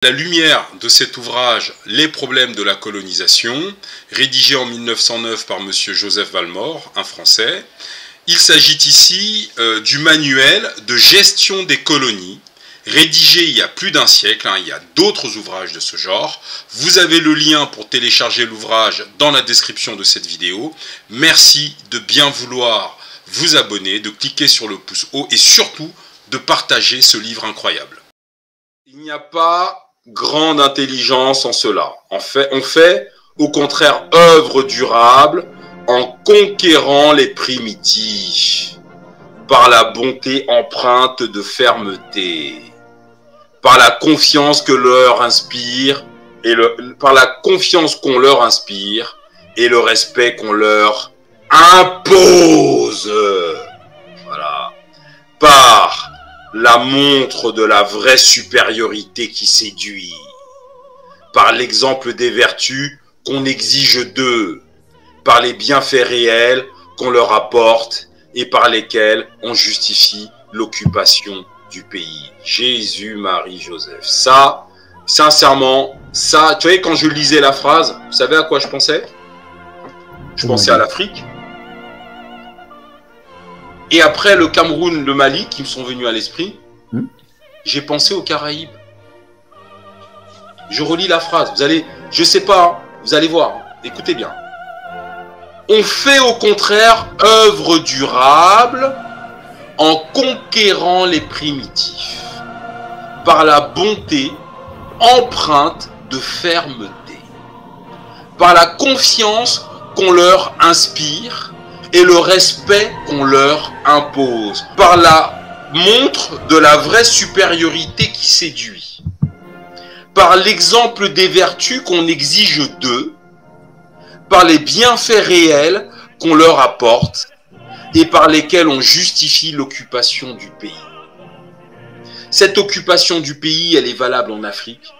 La lumière de cet ouvrage « Les problèmes de la colonisation », rédigé en 1909 par M. Joseph Valmore, un Français, il s'agit ici du manuel de gestion des colonies, rédigé il y a plus d'un siècle, il y a d'autres ouvrages de ce genre. Vous avez le lien pour télécharger l'ouvrage dans la description de cette vidéo. Merci de bien vouloir vous abonner, de cliquer sur le pouce haut et surtout de partager ce livre incroyable. Il n'y a pas grande intelligence en cela. On fait au contraire œuvre durable en conquérant les primitifs par la bonté empreinte de fermeté, par la confiance que leur inspire par la confiance qu'on leur inspire et le respect qu'on leur impose. Voilà. Par la montre de la vraie supériorité qui séduit, par l'exemple des vertus qu'on exige d'eux, par les bienfaits réels qu'on leur apporte et par lesquels on justifie l'occupation du pays. Jésus, Marie, Joseph. Ça, sincèrement, ça, tu vois, quand je lisais la phrase, vous savez à quoi je pensais? Je pensais à l'Afrique. Et après le Cameroun, le Mali, qui me sont venus à l'esprit, j'ai pensé aux Caraïbes. Je relis la phrase. Vous allez, je sais pas, hein, vous allez voir. Hein, écoutez bien. On fait au contraire œuvre durable en conquérant les primitifs par la bonté empreinte de fermeté, par la confiance qu'on leur inspire et le respect qu'on leur impose, par la montre de la vraie supériorité qui séduit, par l'exemple des vertus qu'on exige d'eux, par les bienfaits réels qu'on leur apporte et par lesquels on justifie l'occupation du pays. Cette occupation du pays, elle est valable en Afrique,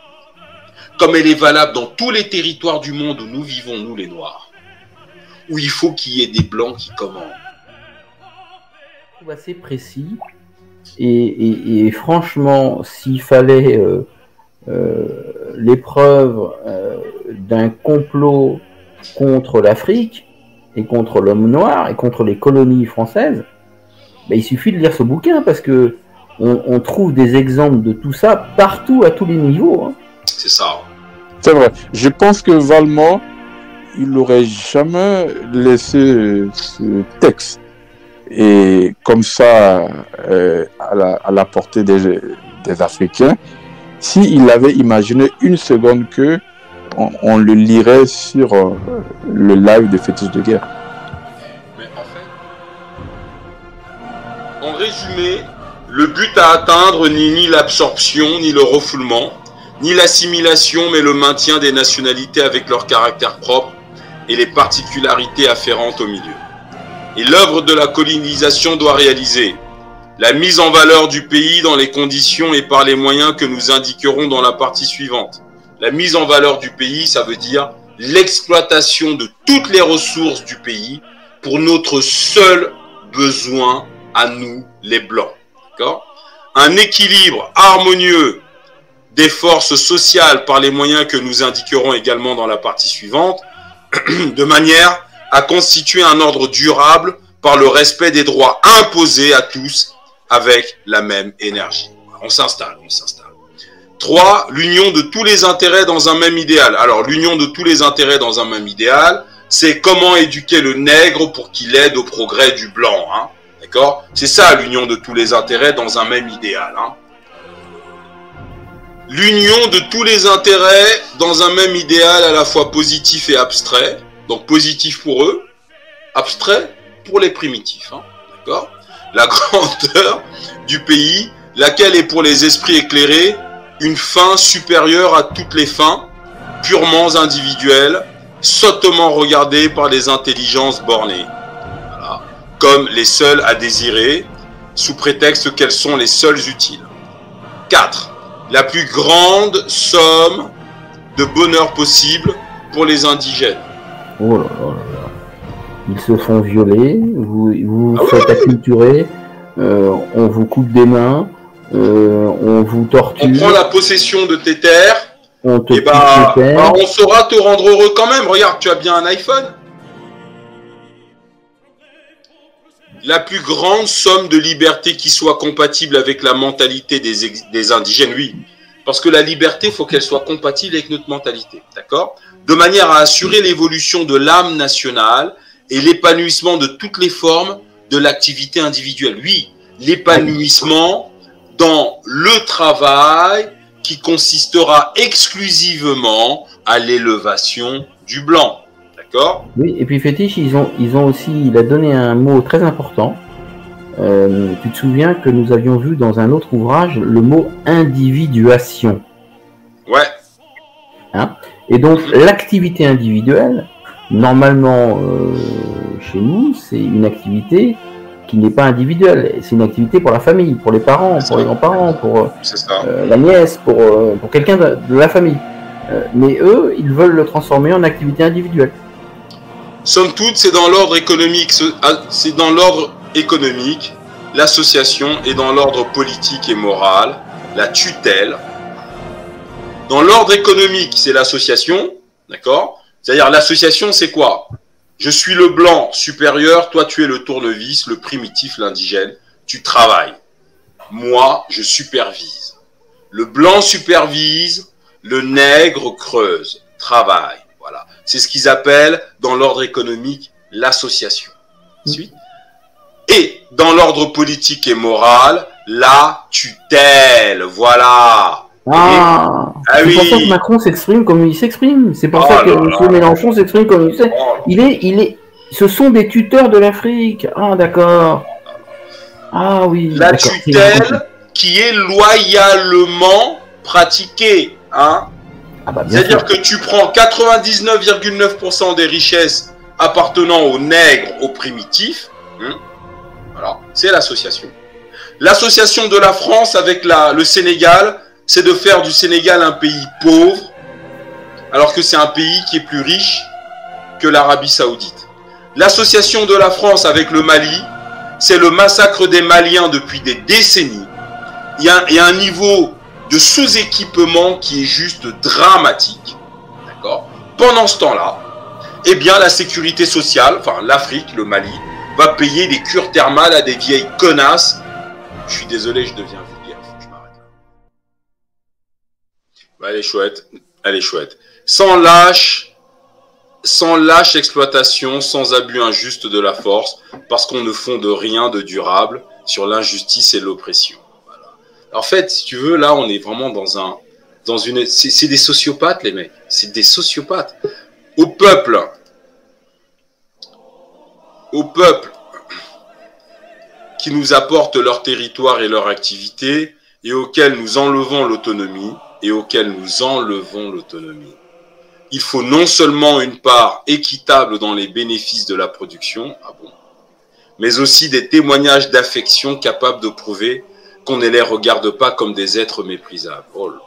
comme elle est valable dans tous les territoires du monde où nous vivons, nous les Noirs, où il faut qu'il y ait des Blancs qui commandent. Assez précis et franchement, s'il fallait l'épreuve d'un complot contre l'Afrique et contre l'homme noir et contre les colonies françaises, ben, il suffit de lire ce bouquin parce que on trouve des exemples de tout ça partout à tous les niveaux. Hein. C'est ça. C'est vrai. Je pense que Valmore, il n'aurait jamais laissé ce texte et comme ça à la portée des Africains s'il avait imaginé une seconde que on le lirait sur le live de Fétiche de guerre. Mais en résumé, le but à atteindre n'est ni l'absorption, ni le refoulement, ni l'assimilation, mais le maintien des nationalités avec leur caractère propre et les particularités afférentes au milieu. Et l'œuvre de la colonisation doit réaliser la mise en valeur du pays dans les conditions et par les moyens que nous indiquerons dans la partie suivante. La mise en valeur du pays, ça veut dire l'exploitation de toutes les ressources du pays pour notre seul besoin à nous, les Blancs. D'accord ? Un équilibre harmonieux des forces sociales par les moyens que nous indiquerons également dans la partie suivante, de manière à constituer un ordre durable par le respect des droits imposés à tous avec la même énergie. On s'installe. 3. L'union de tous les intérêts dans un même idéal. Alors, l'union de tous les intérêts dans un même idéal, c'est comment éduquer le nègre pour qu'il aide au progrès du blanc. Hein. D'accord ? C'est ça, l'union de tous les intérêts dans un même idéal. Hein. L'union de tous les intérêts dans un même idéal à la fois positif et abstrait. Donc, positif pour eux, abstrait pour les primitifs. Hein. D'accord ? La grandeur du pays, laquelle est pour les esprits éclairés une fin supérieure à toutes les fins, purement individuelles, sottement regardées par les intelligences bornées, voilà. Comme les seules à désirer, sous prétexte qu'elles sont les seules utiles. 4. La plus grande somme de bonheur possible pour les indigènes. Oh là là là là. Ils se font violer, vous faites acculturer, on vous coupe des mains, on vous torture. On prend la possession de tes terres. On te Et on saura te rendre heureux quand même. Regarde, tu as bien un iPhone. La plus grande somme de liberté qui soit compatible avec la mentalité des indigènes, oui. Parce que la liberté, il faut qu'elle soit compatible avec notre mentalité. D'accord? De manière à assurer l'évolution de l'âme nationale et l'épanouissement de toutes les formes de l'activité individuelle. Oui, l'épanouissement dans le travail qui consistera exclusivement à l'élévation du blanc. D'accord? Oui, et puis Fétiche, ils ont aussi, il a donné un mot très important. Tu te souviens que nous avions vu dans un autre ouvrage le mot individuation. Ouais. Hein? Et donc, l'activité individuelle, normalement, chez nous, c'est une activité qui n'est pas individuelle. C'est une activité pour la famille, pour les parents, pour les grands-parents, pour la nièce, pour quelqu'un de la famille. Mais eux, ils veulent le transformer en activité individuelle. Somme toute, c'est dans l'ordre économique. C'est dans l'ordre économique, l'association, et dans l'ordre politique et moral, la tutelle. Dans l'ordre économique, c'est l'association, d'accord? C'est-à-dire l'association, c'est quoi? Je suis le blanc supérieur, toi tu es le tournevis, le primitif, l'indigène. Tu travailles. Moi, je supervise. Le blanc supervise, le nègre creuse, travaille. Voilà. C'est ce qu'ils appellent, dans l'ordre économique, l'association. Ensuite. Et dans l'ordre politique et moral, la tutelle. Voilà. C'est pour ça que Macron s'exprime comme il s'exprime. C'est pour ça que M. Mélenchon s'exprime comme il s'exprime. Ce sont des tuteurs de l'Afrique. Ah, d'accord. Ah oui. La tutelle qui est loyalement pratiquée. Hein. C'est-à-dire que tu prends 99,9% des richesses appartenant aux nègres, aux primitifs. Voilà, c'est l'association. L'association de la France avec le Sénégal, c'est de faire du Sénégal un pays pauvre, alors que c'est un pays qui est plus riche que l'Arabie Saoudite. L'association de la France avec le Mali, c'est le massacre des Maliens depuis des décennies. Il y a un niveau de sous-équipement qui est juste dramatique. D'accord? Pendant ce temps-là, eh bien, la sécurité sociale, enfin l'Afrique, le Mali, va payer des cures thermales à des vieilles connasses. Je suis désolé, je deviens vulgaire, faut que je m'arrête là. Bah, elle est chouette, elle est chouette. Sans lâche exploitation, sans abus injuste de la force, parce qu'on ne fonde rien de durable sur l'injustice et l'oppression. Voilà. En fait, si tu veux, là, on est vraiment dans une... C'est des sociopathes, les mecs. C'est des sociopathes. Au peuple qui nous apportent leur territoire et leur activité, et auxquels nous enlevons l'autonomie, il faut non seulement une part équitable dans les bénéfices de la production, mais aussi des témoignages d'affection capables de prouver qu'on ne les regarde pas comme des êtres méprisables. Oh là.